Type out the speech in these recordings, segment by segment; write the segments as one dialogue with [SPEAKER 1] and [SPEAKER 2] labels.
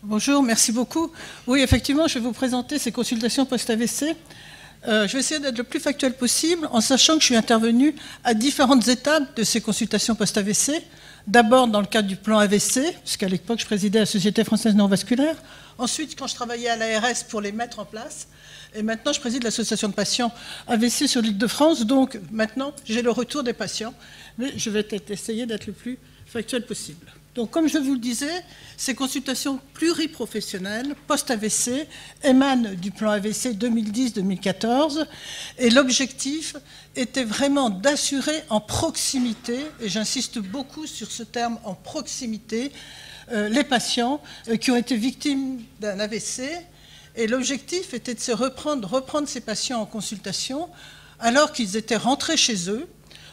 [SPEAKER 1] Bonjour, merci beaucoup. Oui, effectivement, je vais vous présenter ces consultations post-AVC. Je vais essayer d'être le plus factuel possible, en sachant que je suis intervenue à différentes étapes de ces consultations post-AVC. D'abord dans le cadre du plan AVC, puisqu'à l'époque, je présidais la Société française neurovasculaire. Ensuite, quand je travaillais à l'ARS pour les mettre en place. Et maintenant, je préside l'association de patients AVC sur l'Île-de-France. Donc, maintenant, j'ai le retour des patients. Mais je vais essayer d'être le plus factuel possible. Donc, comme je vous le disais, ces consultations pluriprofessionnelles post-AVC émanent du plan AVC 2010-2014 et l'objectif était vraiment d'assurer en proximité, et j'insiste beaucoup sur ce terme en proximité, les patients qui ont été victimes d'un AVC. Et l'objectif était de reprendre ces patients en consultation alors qu'ils étaient rentrés chez eux,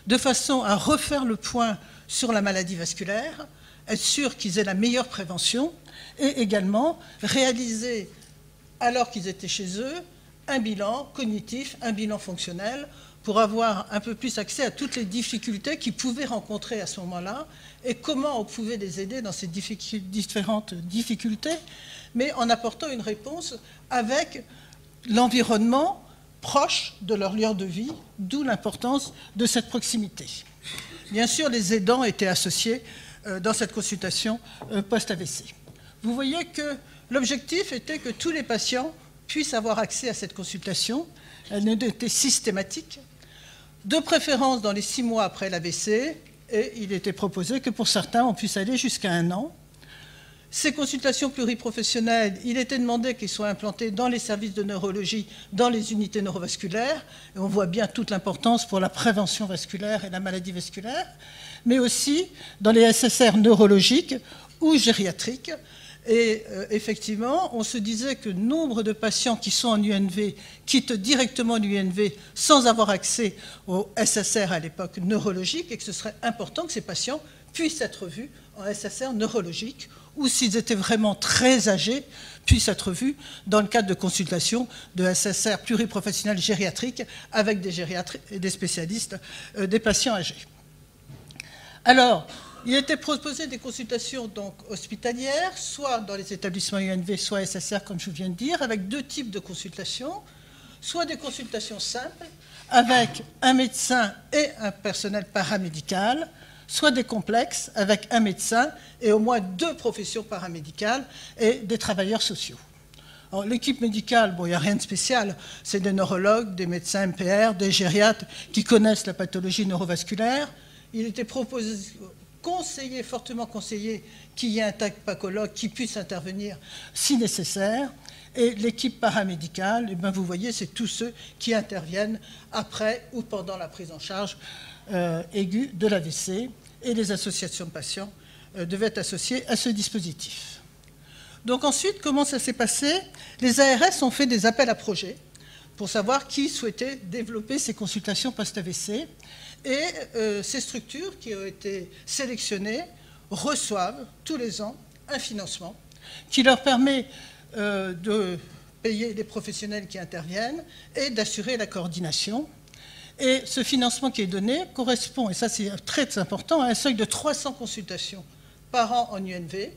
[SPEAKER 1] de façon à refaire le point sur la maladie vasculaire, être sûr qu'ils aient la meilleure prévention et également réaliser, alors qu'ils étaient chez eux, un bilan cognitif, un bilan fonctionnel pour avoir un peu plus accès à toutes les difficultés qu'ils pouvaient rencontrer à ce moment-là et comment on pouvait les aider dans ces différentes difficultés, mais en apportant une réponse avec l'environnement proche de leur lieu de vie, d'où l'importance de cette proximité. Bien sûr, les aidants étaient associés dans cette consultation post-AVC. Vous voyez que l'objectif était que tous les patients puissent avoir accès à cette consultation. Elle était systématique, de préférence dans les 6 mois après l'AVC, et il était proposé que pour certains, on puisse aller jusqu'à 1 an. Ces consultations pluriprofessionnelles, il était demandé qu'elles soient implantées dans les services de neurologie, dans les unités neurovasculaires, et on voit bien toute l'importance pour la prévention vasculaire et la maladie vasculaire, mais aussi dans les SSR neurologiques ou gériatriques. Et effectivement, on se disait que nombre de patients qui sont en UNV quittent directement l'UNV sans avoir accès au SSR à l'époque neurologique, et que ce serait important que ces patients puissent être vus en SSR neurologique, ou s'ils étaient vraiment très âgés, puissent être vus dans le cadre de consultations de SSR pluriprofessionnels gériatriques avec des gériatres et des spécialistes des patients âgés. Alors, il était proposé des consultations donc hospitalières, soit dans les établissements UNV, soit SSR, comme je viens de dire, avec 2 types de consultations, soit des consultations simples, avec un médecin et un personnel paramédical, soit des complexes, avec un médecin et au moins 2 professions paramédicales et des travailleurs sociaux. L'équipe médicale, bon, il n'y a rien de spécial, c'est des neurologues, des médecins MPR, des gériatres qui connaissent la pathologie neurovasculaire. Il était proposé, fortement conseillé qu'il y ait un tacpacologue qui puisse intervenir si nécessaire. Et l'équipe paramédicale, eh bien, vous voyez, c'est tous ceux qui interviennent après ou pendant la prise en charge aiguë de l'AVC. Et les associations de patients devaient être associées à ce dispositif. Donc ensuite, comment ça s'est passé? Les ARS ont fait des appels à projets pour savoir qui souhaitait développer ces consultations post-AVC. Et ces structures qui ont été sélectionnées reçoivent tous les ans un financement qui leur permet de payer les professionnels qui interviennent et d'assurer la coordination. Et ce financement qui est donné correspond, et ça c'est très important, à un seuil de 300 consultations par an en UNV.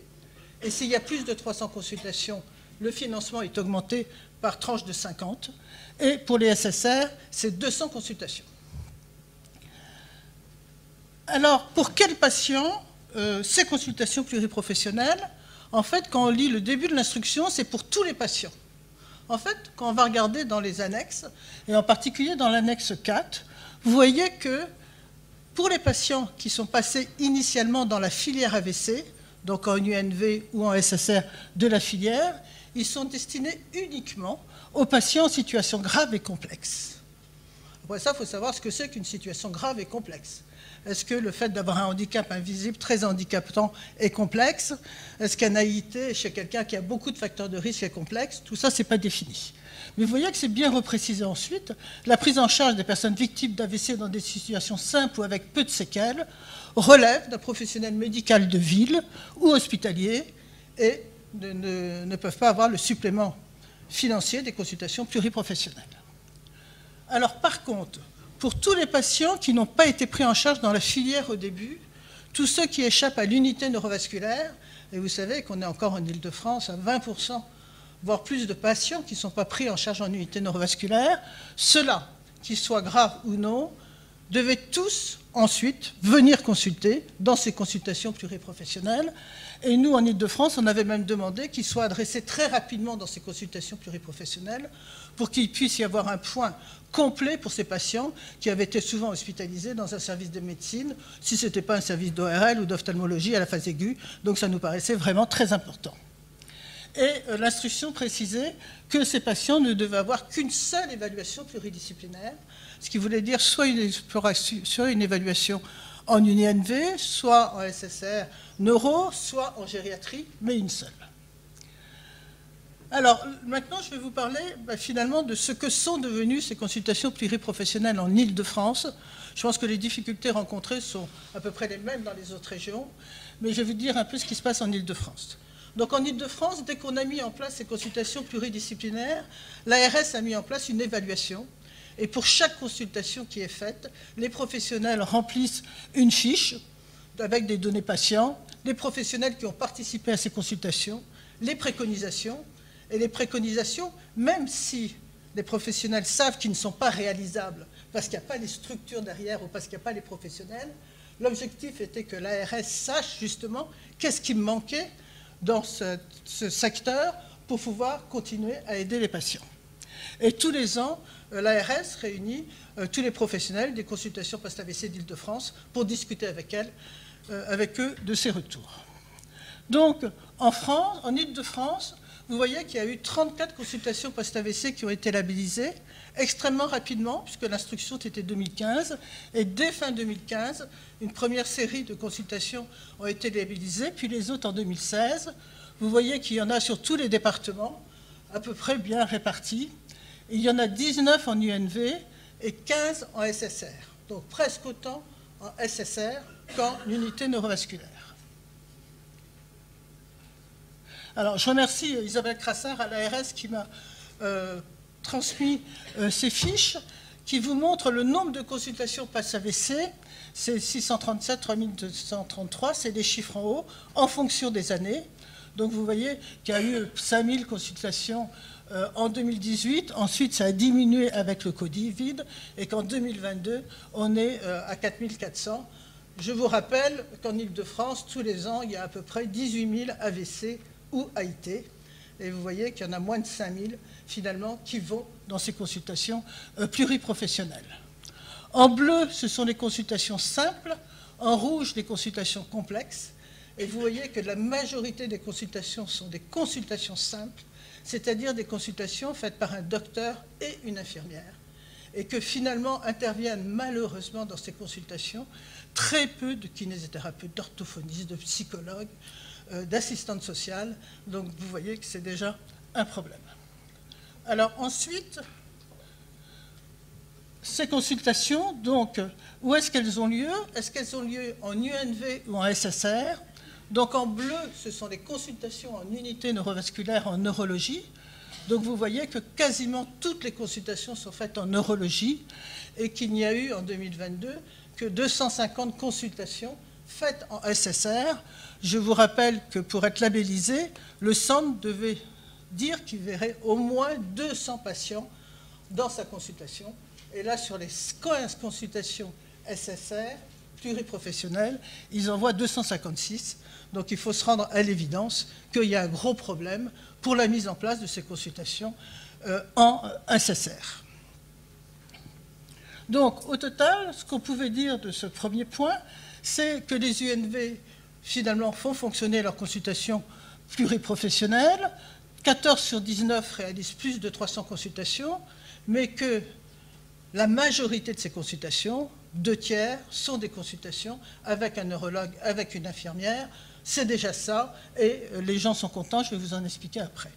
[SPEAKER 1] Et s'il y a plus de 300 consultations, le financement est augmenté par tranche de 50. Et pour les SSR, c'est 200 consultations. Alors, pour quels patients ces consultations pluriprofessionnelles? En fait, quand on lit le début de l'instruction, c'est pour tous les patients. En fait, quand on va regarder dans les annexes, et en particulier dans l'annexe 4, vous voyez que pour les patients qui sont passés initialement dans la filière AVC, donc en UNV ou en SSR de la filière, ils sont destinés uniquement aux patients en situation grave et complexe. Après ça, il faut savoir ce que c'est qu'une situation grave et complexe. Est-ce que le fait d'avoir un handicap invisible très handicapant est complexe? Est-ce qu'un AIT chez quelqu'un qui a beaucoup de facteurs de risque est complexe? Tout ça, ce n'est pas défini. Mais vous voyez que c'est bien reprécisé ensuite. La prise en charge des personnes victimes d'AVC dans des situations simples ou avec peu de séquelles relève d'un professionnel médical de ville ou hospitalier et ne peuvent pas avoir le supplément financier des consultations pluriprofessionnelles. Alors par contre, pour tous les patients qui n'ont pas été pris en charge dans la filière au début, tous ceux qui échappent à l'unité neurovasculaire, et vous savez qu'on est encore en Île-de-France à 20%, voire plus de patients qui ne sont pas pris en charge en unité neurovasculaire, ceux-là, qu'ils soient graves ou non, devaient tous ensuite venir consulter dans ces consultations pluriprofessionnelles. Et nous, en Île-de-France, on avait même demandé qu'ils soient adressés très rapidement dans ces consultations pluriprofessionnelles pour qu'il puisse y avoir un point complet pour ces patients qui avaient été souvent hospitalisés dans un service de médecine, si ce n'était pas un service d'ORL ou d'ophtalmologie à la phase aiguë. Donc ça nous paraissait vraiment très important. Et l'instruction précisait que ces patients ne devaient avoir qu'une seule évaluation pluridisciplinaire, ce qui voulait dire soit une évaluation en UNINV, soit en SSR neuro, soit en gériatrie, mais une seule. Alors, maintenant, je vais vous parler finalement de ce que sont devenues ces consultations pluriprofessionnelles en Île-de-France. Je pense que les difficultés rencontrées sont à peu près les mêmes dans les autres régions, mais je vais vous dire un peu ce qui se passe en Île-de-France. Donc en Île-de-France, dès qu'on a mis en place ces consultations pluridisciplinaires, l'ARS a mis en place une évaluation. Et pour chaque consultation qui est faite, les professionnels remplissent une fiche avec des données patients, les professionnels qui ont participé à ces consultations, les préconisations. Et les préconisations, même si les professionnels savent qu'ils ne sont pas réalisables parce qu'il n'y a pas les structures derrière ou parce qu'il n'y a pas les professionnels, l'objectif était que l'ARS sache justement qu'est-ce qui manquait dans ce secteur pour pouvoir continuer à aider les patients. Et tous les ans, l'ARS réunit tous les professionnels des consultations post-AVC d'Île-de-France pour discuter avec eux de ces retours. Donc, en France, en Île-de-France, vous voyez qu'il y a eu 34 consultations post-AVC qui ont été labellisées extrêmement rapidement, puisque l'instruction était 2015, et dès fin 2015, une première série de consultations ont été labellisées, puis les autres en 2016. Vous voyez qu'il y en a sur tous les départements, à peu près bien répartis. Il y en a 19 en UNV et 15 en SSR, donc presque autant en SSR qu'en unité neurovasculaire. Alors, je remercie Isabelle Crassard à l'ARS qui m'a transmis ces fiches qui vous montrent le nombre de consultations post-AVC. C'est 637, 3233, c'est des chiffres en haut, en fonction des années. Donc, vous voyez qu'il y a eu 5000 consultations en 2018. Ensuite, ça a diminué avec le Covid et qu'en 2022, on est à 4400. Je vous rappelle qu'en Île-de-France, tous les ans, il y a à peu près 18 000 AVC ou AIT. Et vous voyez qu'il y en a moins de 5000, finalement, qui vont dans ces consultations pluriprofessionnelles. En bleu, ce sont les consultations simples. En rouge, les consultations complexes. Et vous voyez que la majorité des consultations sont des consultations simples, c'est-à-dire des consultations faites par un docteur et une infirmière. Et que finalement interviennent malheureusement dans ces consultations très peu de kinésithérapeutes, d'orthophonistes, de psychologues, d'assistantes sociales. Donc vous voyez que c'est déjà un problème. Alors ensuite, ces consultations, donc, où est-ce qu'elles ont lieu? Est-ce qu'elles ont lieu en UNV ou en SSR? Donc en bleu, ce sont les consultations en unité neurovasculaire en neurologie. Donc vous voyez que quasiment toutes les consultations sont faites en neurologie et qu'il n'y a eu en 2022 que 250 consultations faites en SSR. Je vous rappelle que pour être labellisé, le centre devait dire qu'il verrait au moins 200 patients dans sa consultation. Et là, sur les 15 consultations SSR pluriprofessionnelles, ils en voient 256. Donc il faut se rendre à l'évidence qu'il y a un gros problème pour la mise en place de ces consultations en SSR. Donc au total, ce qu'on pouvait dire de ce premier point, c'est que les UNV finalement font fonctionner leurs consultations pluriprofessionnelles. 14 sur 19 réalisent plus de 300 consultations, mais que la majorité de ces consultations, 2/3, sont des consultations avec un neurologue, avec une infirmière. C'est déjà ça, et les gens sont contents, je vais vous en expliquer après.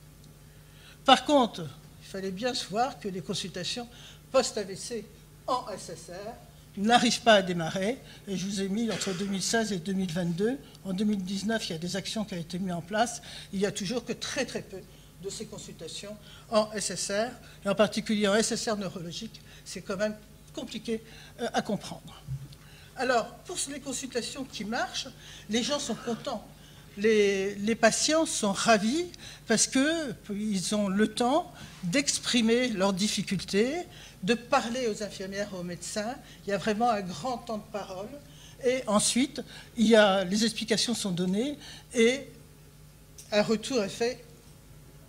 [SPEAKER 1] Par contre, il fallait bien se voir que les consultations post-AVC en SSR n'arrivent pas à démarrer, et je vous ai mis entre 2016 et 2022. En 2019, il y a des actions qui ont été mises en place. Il n'y a toujours que très très peu de ces consultations en SSR, et en particulier en SSR neurologique. C'est quand même compliqué à comprendre. Alors, pour les consultations qui marchent, les gens sont contents. Les patients sont ravis parce qu'ils ont le temps d'exprimer leurs difficultés, de parler aux infirmières et aux médecins. Il y a vraiment un grand temps de parole. Et ensuite, les explications sont données et un retour est fait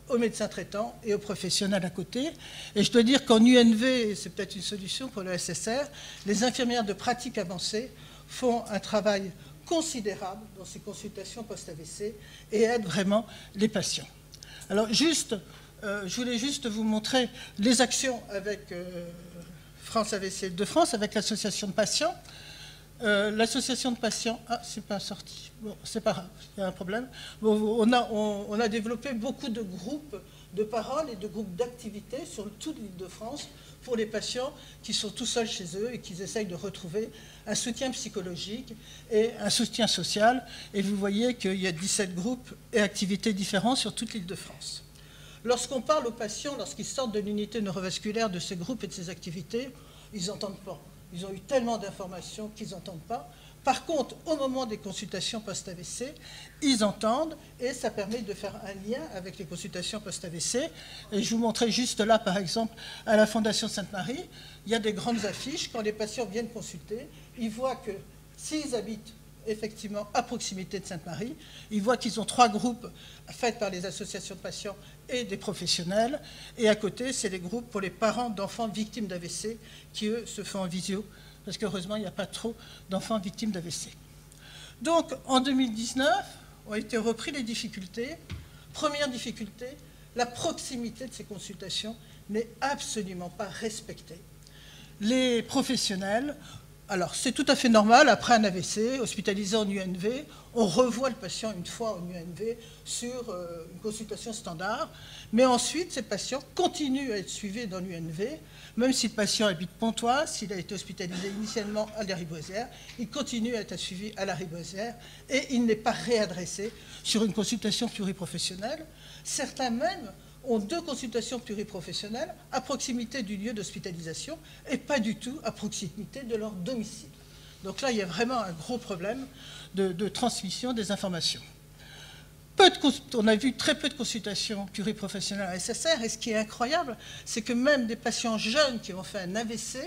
[SPEAKER 1] aux médecins traitants et aux professionnels à côté. Et je dois dire qu'en UNV, c'est peut-être une solution pour le SSR, les infirmières de pratique avancée font un travail considérable dans ces consultations post-AVC et aident vraiment les patients. Alors je voulais juste vous montrer les actions avec France AVC Île-de-France, avec l'association de patients. L'association de patients, c'est pas sorti, bon, c'est pas grave, il y a un problème. Bon, on a développé beaucoup de groupes de parole et de groupes d'activités sur toute l'Île-de-France pour les patients qui sont tout seuls chez eux et qui essayent de retrouver un soutien psychologique et un soutien social. Et vous voyez qu'il y a 17 groupes et activités différents sur toute l'Île-de-France. Lorsqu'on parle aux patients, lorsqu'ils sortent de l'unité neurovasculaire de ces groupes et de ces activités, ils n'entendent pas. Ils ont eu tellement d'informations qu'ils n'entendent pas. Par contre, au moment des consultations post-AVC, ils entendent et ça permet de faire un lien avec les consultations post-AVC. Et je vous montrais juste là, par exemple, à la Fondation Sainte-Marie, il y a des grandes affiches. Quand les patients viennent consulter, ils voient que s'ils habitent effectivement à proximité de Sainte-Marie, ils voient qu'ils ont 3 groupes faits par les associations de patients et des professionnels. Et à côté, c'est les groupes pour les parents d'enfants victimes d'AVC qui, eux, se font en visio, parce qu'heureusement, il n'y a pas trop d'enfants victimes d'AVC. Donc, en 2019, ont été repris les difficultés. Première difficulté, la proximité de ces consultations n'est absolument pas respectée. Les professionnels, alors c'est tout à fait normal, après un AVC, hospitalisé en UNV, on revoit le patient une fois en UNV sur une consultation standard, mais ensuite ces patients continuent à être suivis dans l'UNV, même si le patient habite Pontoise, s'il a été hospitalisé initialement à Lariboisière, il continue à être suivi à Lariboisière et il n'est pas réadressé sur une consultation pluriprofessionnelle. Certains même ont 2 consultations pluriprofessionnelles à proximité du lieu d'hospitalisation et pas du tout à proximité de leur domicile. Donc là, il y a vraiment un gros problème de transmission des informations. On a vu très peu de consultations pluriprofessionnelles à SSR, et ce qui est incroyable, c'est que même des patients jeunes qui ont fait un AVC,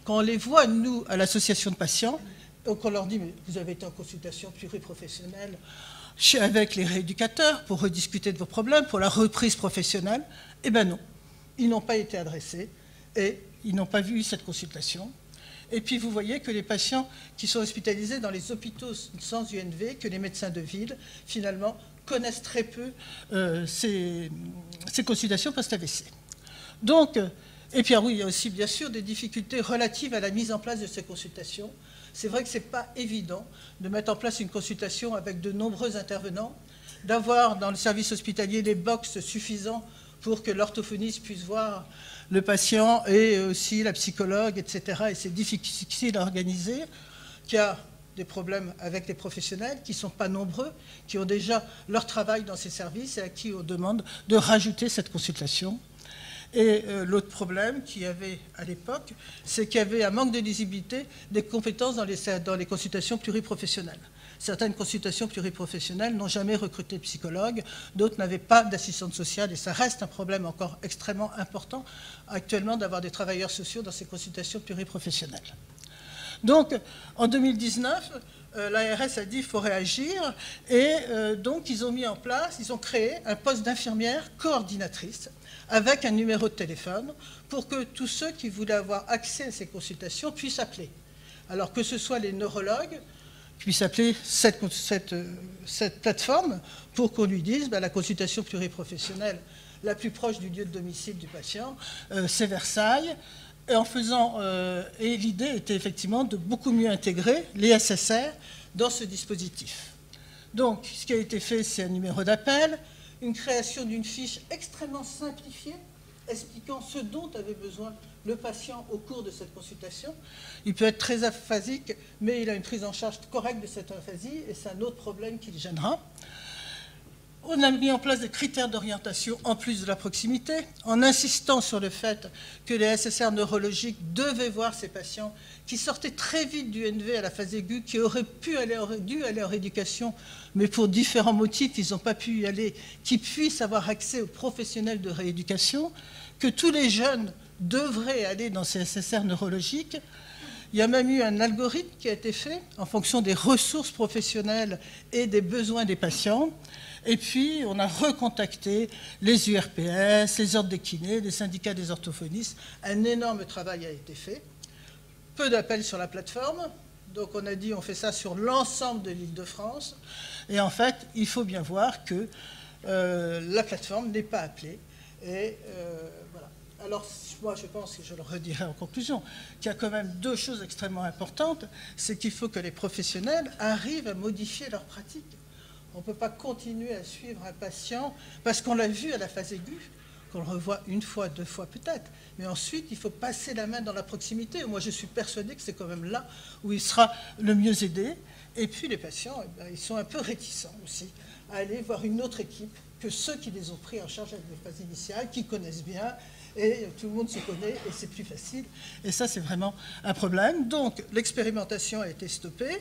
[SPEAKER 1] quand on les voit, nous, à l'association de patients, donc on leur dit, mais vous avez été en consultation pluriprofessionnelle avec les rééducateurs pour rediscuter de vos problèmes, pour la reprise professionnelle, eh bien non, ils n'ont pas été adressés et ils n'ont pas vu cette consultation. Et puis vous voyez que les patients qui sont hospitalisés dans les hôpitaux sans UNV, que les médecins de ville, finalement, connaissent très peu ces consultations post-AVC. Donc, et puis oui, il y a aussi bien sûr des difficultés relatives à la mise en place de ces consultations. C'est vrai que ce n'est pas évident de mettre en place une consultation avec de nombreux intervenants, d'avoir dans le service hospitalier des box suffisants pour que l'orthophoniste puisse voir le patient et aussi la psychologue, etc. Et c'est difficile à organiser, qu'il y a des problèmes avec les professionnels qui ne sont pas nombreux, qui ont déjà leur travail dans ces services et à qui on demande de rajouter cette consultation. Et l'autre problème qu'il y avait à l'époque, c'est qu'il y avait un manque de lisibilité des compétences dans les consultations pluriprofessionnelles. Certaines consultations pluriprofessionnelles n'ont jamais recruté de psychologue, d'autres n'avaient pas d'assistante sociale, et ça reste un problème encore extrêmement important actuellement d'avoir des travailleurs sociaux dans ces consultations pluriprofessionnelles. Donc, en 2019, l'ARS a dit qu'il faut réagir, et donc ils ont mis en place, ils ont créé un poste d'infirmière coordinatrice avec un numéro de téléphone pour que tous ceux qui voulaient avoir accès à ces consultations puissent appeler. Alors que ce soit les neurologues qui puissent appeler cette plateforme pour qu'on lui dise la consultation pluriprofessionnelle la plus proche du lieu de domicile du patient, c'est Versailles. Et l'idée était effectivement de beaucoup mieux intégrer les SSR dans ce dispositif. Donc, ce qui a été fait, c'est un numéro d'appel, une création d'une fiche extrêmement simplifiée, expliquant ce dont avait besoin le patient au cours de cette consultation. Il peut être très aphasique, mais il a une prise en charge correcte de cette aphasie, et c'est un autre problème qui le gênera. On a mis en place des critères d'orientation en plus de la proximité, en insistant sur le fait que les SSR neurologiques devaient voir ces patients qui sortaient très vite du NV à la phase aiguë, qui auraient dû aller en rééducation, mais pour différents motifs, ils n'ont pas pu y aller, qui puissent avoir accès aux professionnels de rééducation, que tous les jeunes devraient aller dans ces SSR neurologiques. Il y a même eu un algorithme qui a été fait en fonction des ressources professionnelles et des besoins des patients. Et puis, on a recontacté les URPS, les ordres des kinés, les syndicats des orthophonistes. Un énorme travail a été fait. Peu d'appels sur la plateforme. Donc, on a dit on fait ça sur l'ensemble de l'Île-de-France. Et en fait, il faut bien voir que la plateforme n'est pas appelée. Et voilà. Alors, moi, je pense, et je le redirai en conclusion, qu'il y a quand même deux choses extrêmement importantes. C'est qu'il faut que les professionnels arrivent à modifier leur pratique. On ne peut pas continuer à suivre un patient parce qu'on l'a vu à la phase aiguë, qu'on le revoit une fois, deux fois peut-être. Mais ensuite, il faut passer la main dans la proximité. Moi, je suis persuadé que c'est quand même là où il sera le mieux aidé. Et puis, les patients, eh bien, ils sont un peu réticents aussi à aller voir une autre équipe que ceux qui les ont pris en charge avec les phases initiales, qui connaissent bien, et tout le monde se connaît, et c'est plus facile. Et ça, c'est vraiment un problème. Donc, l'expérimentation a été stoppée.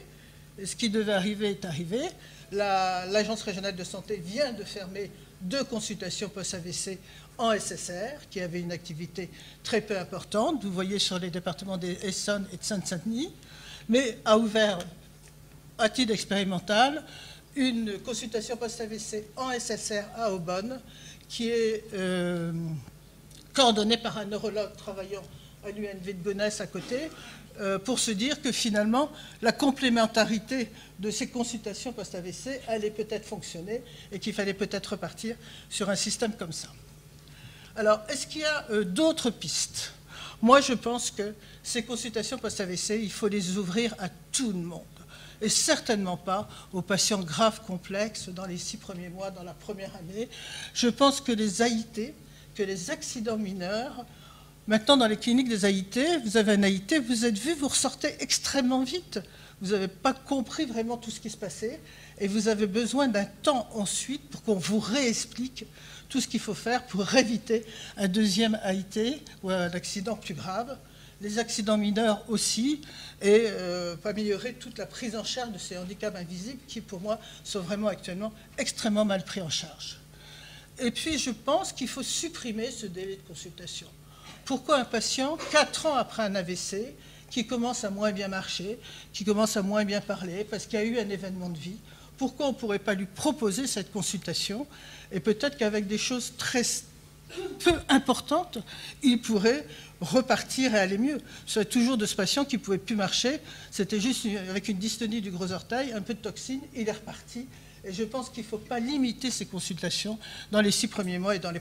[SPEAKER 1] Et ce qui devait arriver est arrivé. L'Agence régionale de santé vient de fermer 2 consultations post-AVC en SSR, qui avaient une activité très peu importante. Vous voyez sur les départements des Essonne et de Seine-Saint-Denis, mais a ouvert, à titre expérimental, une consultation post-AVC en SSR à Aubonne, qui est coordonnée par un neurologue travaillant à l'UNV de Gonesse à côté, pour se dire que finalement, la complémentarité de ces consultations post-AVC allait peut-être fonctionner et qu'il fallait peut-être repartir sur un système comme ça. Alors, est-ce qu'il y a d'autres pistes? Moi, je pense que ces consultations post-AVC, il faut les ouvrir à tout le monde, et certainement pas aux patients graves complexes dans les 6 premiers mois, dans la première année. Je pense que les AIT, que les accidents mineurs, maintenant, dans les cliniques des AIT, vous avez un AIT, vous êtes vu, vous ressortez extrêmement vite. Vous n'avez pas compris vraiment tout ce qui se passait et vous avez besoin d'un temps ensuite pour qu'on vous réexplique tout ce qu'il faut faire pour éviter un deuxième AIT ou un accident plus grave. Les accidents mineurs aussi, et pour améliorer toute la prise en charge de ces handicaps invisibles qui, pour moi, sont vraiment actuellement extrêmement mal pris en charge. Et puis, je pense qu'il faut supprimer ce délai de consultation. Pourquoi un patient, 4 ans après un AVC, qui commence à moins bien marcher, qui commence à moins bien parler, parce qu'il y a eu un événement de vie, pourquoi on ne pourrait pas lui proposer cette consultation? Et peut-être qu'avec des choses très peu importantes, il pourrait repartir et aller mieux. C'est toujours de ce patient qui ne pouvait plus marcher, c'était juste avec une dystonie du gros orteil, un peu de toxine, il est reparti. Et je pense qu'il ne faut pas limiter ces consultations dans les 6 premiers mois et dans la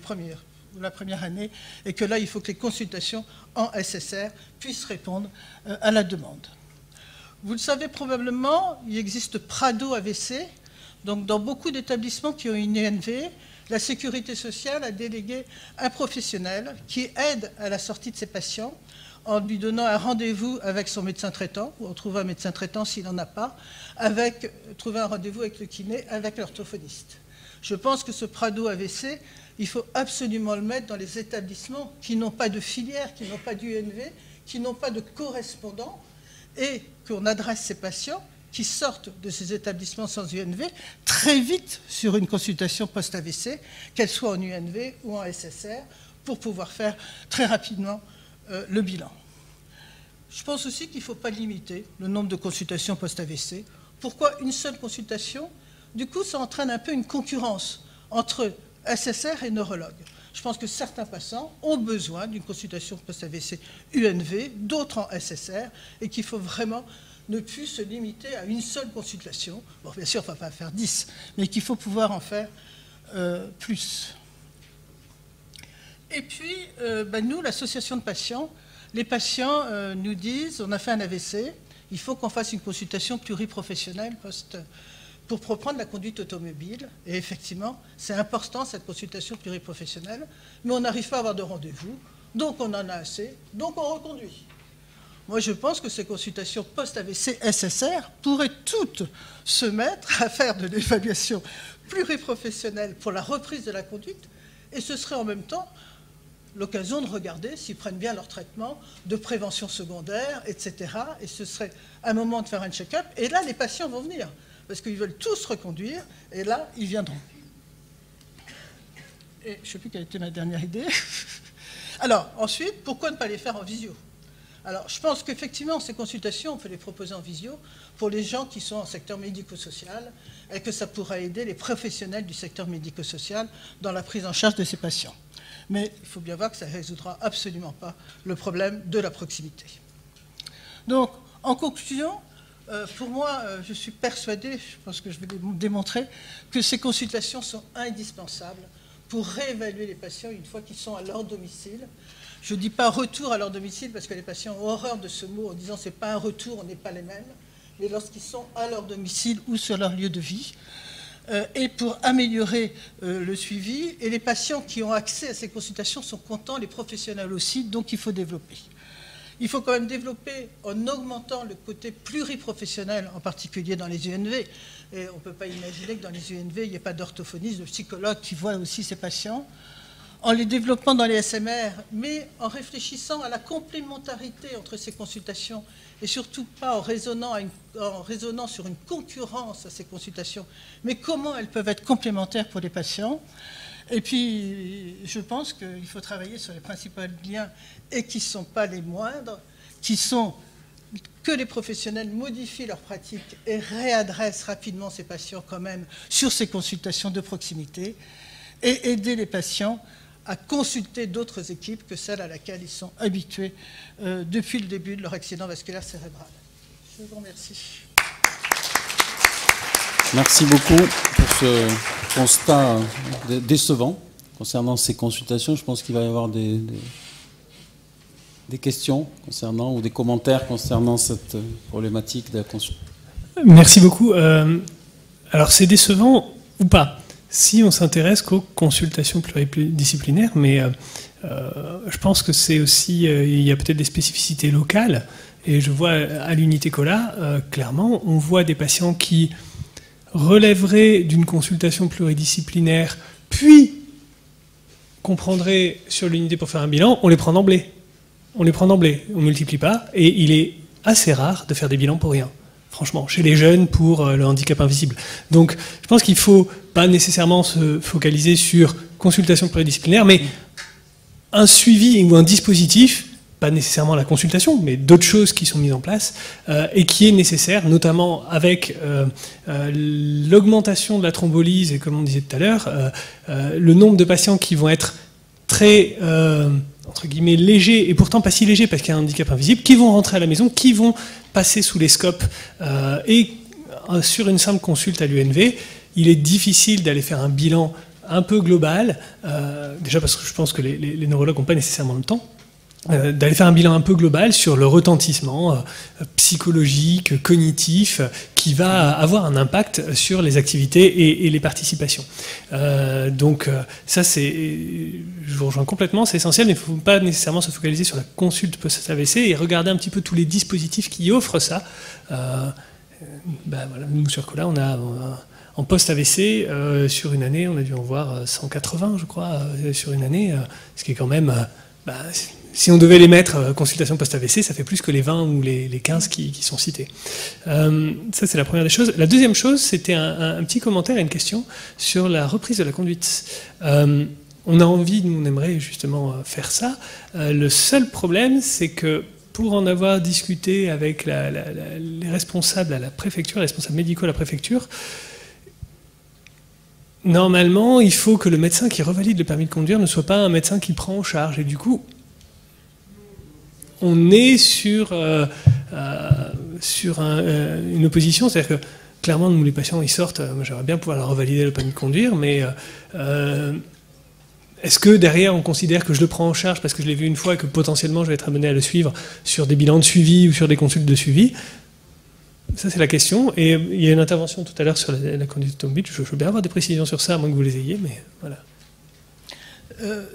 [SPEAKER 1] première année, et que là, il faut que les consultations en SSR puissent répondre à la demande. Vous le savez probablement, il existe Prado AVC, donc dans beaucoup d'établissements qui ont une INV, la sécurité sociale a délégué un professionnel qui aide à la sortie de ces patients en lui donnant un rendez-vous avec son médecin traitant, ou en trouvant un médecin traitant s'il n'en a pas, trouver un rendez-vous avec le kiné, avec l'orthophoniste. Je pense que ce Prado AVC, il faut absolument le mettre dans les établissements qui n'ont pas de filière, qui n'ont pas d'UNV, qui n'ont pas de correspondant, et qu'on adresse ces patients qui sortent de ces établissements sans UNV très vite sur une consultation post-AVC, qu'elle soit en UNV ou en SSR, pour pouvoir faire très rapidement le bilan. Je pense aussi qu'il ne faut pas limiter le nombre de consultations post-AVC. Pourquoi une seule consultation? Du coup, ça entraîne un peu une concurrence entre SSR et neurologue. Je pense que certains patients ont besoin d'une consultation post-AVC UNV, d'autres en SSR, et qu'il faut vraiment ne plus se limiter à une seule consultation. Bon, bien sûr, on ne va pas faire 10, mais qu'il faut pouvoir en faire plus. Et puis, nous, l'association de patients, les patients nous disent, on a fait un AVC, il faut qu'on fasse une consultation pluriprofessionnelle pour reprendre la conduite automobile. Et effectivement, c'est important cette consultation pluriprofessionnelle, mais on n'arrive pas à avoir de rendez-vous, donc on en a assez, donc on reconduit. Moi, je pense que ces consultations post-AVC SSR pourraient toutes se mettre à faire de l'évaluation pluriprofessionnel pour la reprise de la conduite, et ce serait en même temps l'occasion de regarder s'ils prennent bien leur traitement de prévention secondaire, etc. Et ce serait un moment de faire un check-up, et là, les patients vont venir, parce qu'ils veulent tous reconduire, et là, ils viendront. Et je ne sais plus quelle était ma dernière idée. Alors, ensuite, pourquoi ne pas les faire en visio? Alors, je pense qu'effectivement, ces consultations, on peut les proposer en visio pour les gens qui sont en secteur médico-social et que ça pourra aider les professionnels du secteur médico-social dans la prise en charge de ces patients. Mais il faut bien voir que ça ne résoudra absolument pas le problème de la proximité. Donc, en conclusion, pour moi, je suis persuadé, je pense que je vais démontrer, que ces consultations sont indispensables pour réévaluer les patients une fois qu'ils sont à leur domicile. Je ne dis pas retour à leur domicile parce que les patients ont horreur de ce mot en disant c'est pas un retour, on n'est pas les mêmes, mais lorsqu'ils sont à leur domicile ou sur leur lieu de vie, et pour améliorer le suivi. Et les patients qui ont accès à ces consultations sont contents, les professionnels aussi, donc il faut développer. Il faut quand même développer en augmentant le côté pluriprofessionnel, en particulier dans les UNV. Et on ne peut pas imaginer que dans les UNV, il n'y ait pas d'orthophoniste, de psychologue qui voit aussi ces patients. En les développant dans les SMR, mais en réfléchissant à la complémentarité entre ces consultations et surtout pas en raisonnant sur une concurrence à ces consultations, mais comment elles peuvent être complémentaires pour les patients. Et puis, je pense qu'il faut travailler sur les principaux liens et qui ne sont pas les moindres, qui sont que les professionnels modifient leurs pratiques et réadressent rapidement ces patients quand même sur ces consultations de proximité et aider les patients à consulter d'autres équipes que celles à laquelle ils sont habitués depuis le début de leur accident vasculaire cérébral. Je vous remercie.
[SPEAKER 2] Merci beaucoup pour ce constat décevant concernant ces consultations. Je pense qu'il va y avoir des questions concernant ou des commentaires concernant cette problématique de la consultation.
[SPEAKER 3] Merci beaucoup. Alors c'est décevant ou pas si on s'intéresse qu'aux consultations pluridisciplinaires, mais je pense que c'est aussi, il y a peut-être des spécificités locales, et je vois à l'unité Cola, clairement, on voit des patients qui relèveraient d'une consultation pluridisciplinaire, puis qu'on prendrait sur l'unité pour faire un bilan, on les prend d'emblée. On les prend d'emblée, on ne multiplie pas, et il est assez rare de faire des bilans pour rien. Franchement, chez les jeunes, pour le handicap invisible. Donc, je pense qu'il ne faut pas nécessairement se focaliser sur consultation pluridisciplinaire, mais un suivi ou un dispositif, pas nécessairement la consultation, mais d'autres choses qui sont mises en place, et qui est nécessaire, notamment avec l'augmentation de la thrombolyse, et comme on disait tout à l'heure, le nombre de patients qui vont être très entre guillemets légers, et pourtant pas si légers parce qu'il y a un handicap invisible, qui vont rentrer à la maison, qui vont passer sous les scopes, et sur une simple consulte à l'UNV, il est difficile d'aller faire un bilan un peu global, déjà parce que je pense que les neurologues n'ont pas nécessairement le temps, d'aller faire un bilan un peu global sur le retentissement psychologique, cognitif, qui va avoir un impact sur les activités et les participations. Donc ça, je vous rejoins complètement, c'est essentiel, mais il ne faut pas nécessairement se focaliser sur la consulte post-AVC et regarder un petit peu tous les dispositifs qui offrent ça. Voilà, nous, sur Cola, on a en post-AVC, sur une année, on a dû en voir 180, je crois, sur une année, ce qui est quand même... si on devait les mettre consultation post-AVC, ça fait plus que les 20 ou les 15 qui sont cités. Ça, c'est la première des choses. La deuxième chose, c'était un petit commentaire et une question sur la reprise de la conduite. On a envie, nous, on aimerait justement faire ça. Le seul problème, c'est que pour en avoir discuté avec les responsables à la préfecture, les responsables médicaux à la préfecture, normalement, il faut que le médecin qui revalide le permis de conduire ne soit pas un médecin qui prend en charge. Et du coup, on est sur une opposition, c'est-à-dire que clairement, nous, les patients, ils sortent, moi j'aimerais bien pouvoir leur revalider le permis de conduire, mais est-ce que derrière, on considère que je le prends en charge parce que je l'ai vu une fois et que potentiellement je vais être amené à le suivre sur des bilans de suivi ou sur des consultes de suivi? Ça, c'est la question. Et il y a une intervention tout à l'heure sur la conduite automobile. Je veux bien avoir des précisions sur ça, à moins que vous les ayez, mais voilà.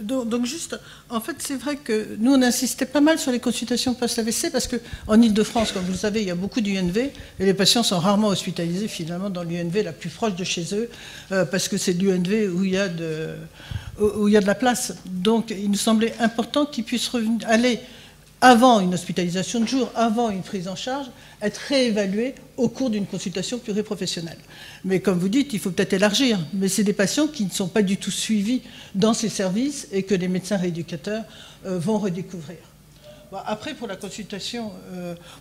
[SPEAKER 1] Donc juste, en fait, c'est vrai que nous, on insistait pas mal sur les consultations post-AVC parce qu'en Ile-de-France, comme vous le savez, il y a beaucoup d'UNV et les patients sont rarement hospitalisés finalement dans l'UNV la plus proche de chez eux parce que c'est l'UNV où il y a de la place. Donc, il nous semblait important qu'ils puissent aller avant une hospitalisation de jour, avant une prise en charge, être réévalués au cours d'une consultation pluriprofessionnelle. Mais comme vous dites, il faut peut-être élargir. Mais c'est des patients qui ne sont pas du tout suivis dans ces services et que les médecins rééducateurs vont redécouvrir. Bon, après, pour la consultation,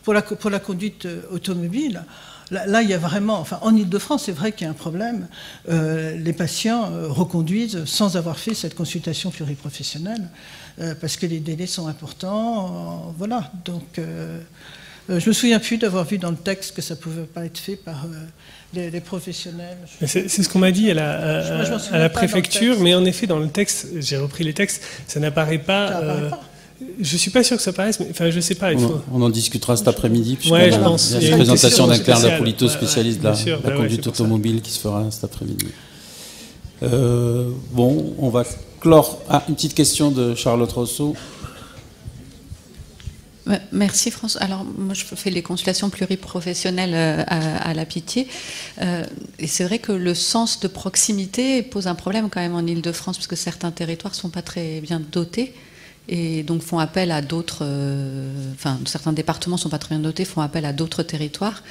[SPEAKER 1] pour la conduite automobile, là, il y a vraiment, enfin, en Ile-de-France, c'est vrai qu'il y a un problème. Les patients reconduisent sans avoir fait cette consultation pluriprofessionnelle parce que les délais sont importants. Voilà. Donc, je me souviens plus d'avoir vu dans le texte que ça pouvait pas être fait par les professionnels.
[SPEAKER 3] C'est ce qu'on m'a dit à la préfecture, mais en effet, dans le texte, j'ai repris les textes, ça n'apparaît pas. Je suis pas sûr que ça paraisse, mais enfin, je sais pas.
[SPEAKER 2] On en discutera cet après-midi, puisqu'il
[SPEAKER 3] ouais,
[SPEAKER 2] y a une présentation d'un Claire Lapolito, spécialiste de la conduite automobile, qui se fera cet après-midi. Bon, on va clore. Ah, une petite question de Charlotte Rousseau.
[SPEAKER 4] Merci François. Alors moi je fais les consultations pluriprofessionnelles à la Pitié et c'est vrai que le sens de proximité pose un problème quand même en Ile-de-France parce que certains territoires ne sont pas très bien dotés et donc font appel à d'autres, enfin certains départements ne sont pas très bien dotés, font appel à d'autres territoires.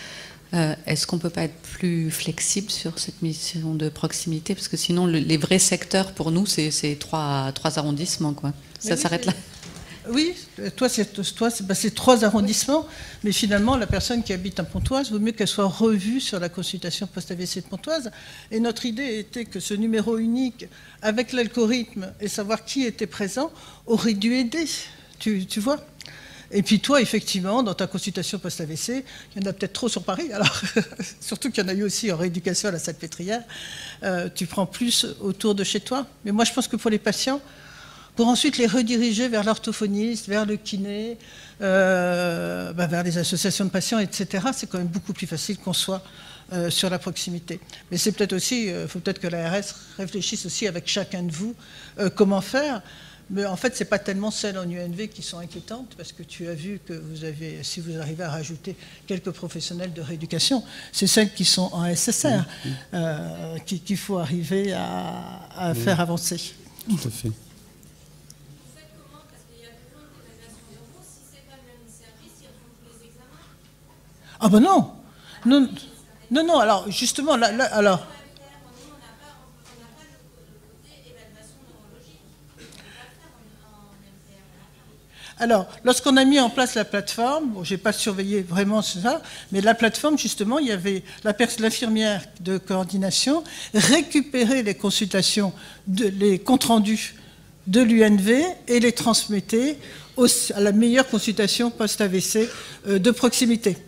[SPEAKER 4] Est-ce qu'on ne peut pas être plus flexible sur cette mission de proximité parce que sinon les vrais secteurs pour nous c'est trois arrondissements quoi. Ça s'arrête là.
[SPEAKER 1] Oui, c'est 3 arrondissements, mais finalement, la personne qui habite à Pontoise, vaut mieux qu'elle soit revue sur la consultation post-AVC de Pontoise. Et notre idée était que ce numéro unique, avec l'algorithme et savoir qui était présent, aurait dû aider, tu vois. Et puis toi, effectivement, dans ta consultation post-AVC, il y en a peut-être trop sur Paris, alors surtout qu'il y en a eu aussi en rééducation à la Salpêtrière, tu prends plus autour de chez toi. Mais moi, je pense que pour les patients, pour ensuite les rediriger vers l'orthophoniste, vers le kiné, vers les associations de patients, etc. C'est quand même beaucoup plus facile qu'on soit sur la proximité. Mais c'est peut-être aussi, il faut peut-être que l'ARS réfléchisse aussi avec chacun de vous comment faire. Mais en fait, ce n'est pas tellement celles en UNV qui sont inquiétantes, parce que tu as vu que vous avez, si vous arrivez à rajouter quelques professionnels de rééducation, c'est celles qui sont en SSR qu'il faut arriver à faire avancer.
[SPEAKER 2] Tout à fait.
[SPEAKER 1] Ah ben non, non, alors justement, alors... Alors, lorsqu'on a mis en place la plateforme, bon, je n'ai pas surveillé vraiment ça, mais la plateforme, justement, il y avait l'infirmière de coordination récupérer les consultations, les comptes rendus de l'UNV et les transmettait à la meilleure consultation post-AVC de proximité.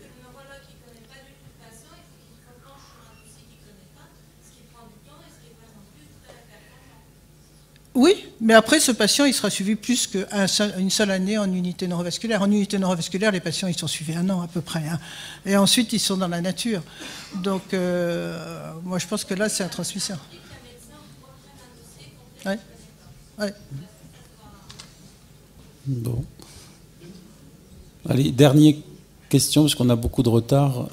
[SPEAKER 1] Oui, mais après, ce patient, il sera suivi plus qu'une seule année en unité neurovasculaire. En unité neurovasculaire, les patients, ils sont suivis 1 an à peu près. Hein. Et ensuite, ils sont dans la nature. Donc, moi, je pense que là, c'est un transmission. Ouais. Ouais.
[SPEAKER 2] Bon. Allez, dernière question, parce qu'on a beaucoup de retard.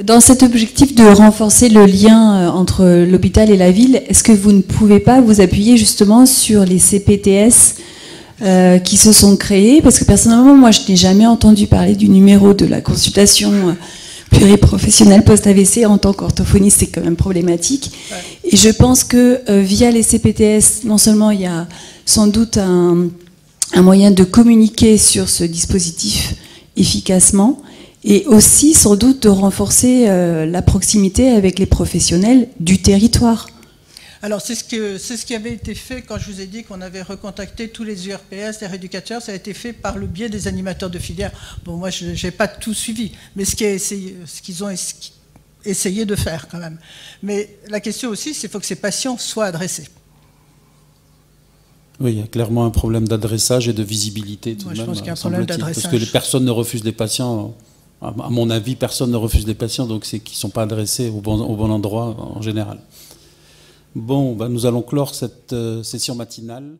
[SPEAKER 5] Dans cet objectif de renforcer le lien entre l'hôpital et la ville, est-ce que vous ne pouvez pas vous appuyer justement sur les CPTS qui se sont créés? Parce que personnellement, moi, je n'ai jamais entendu parler du numéro de la consultation pluriprofessionnelle post-AVC. En tant qu'orthophoniste, c'est quand même problématique. Ouais. Et je pense que via les CPTS, non seulement il y a sans doute un moyen de communiquer sur ce dispositif efficacement, et aussi sans doute de renforcer la proximité avec les professionnels du territoire.
[SPEAKER 1] Alors c'est ce qui avait été fait quand je vous ai dit qu'on avait recontacté tous les URPS, les rééducateurs, ça a été fait par le biais des animateurs de filière. Bon, moi je n'ai pas tout suivi, mais ce qu'ils ont essayé de faire quand même. Mais la question aussi, c'est qu'il faut que ces patients soient adressés.
[SPEAKER 2] Oui, il y a clairement un problème d'adressage et de visibilité tout de même.
[SPEAKER 1] Je pense qu'il y a un problème d'adressage.
[SPEAKER 2] Parce que les personnes ne refusent les patients À mon avis, personne ne refuse des patients, donc c'est qu'ils ne sont pas adressés au bon endroit en général. Bon, nous allons clore cette session matinale.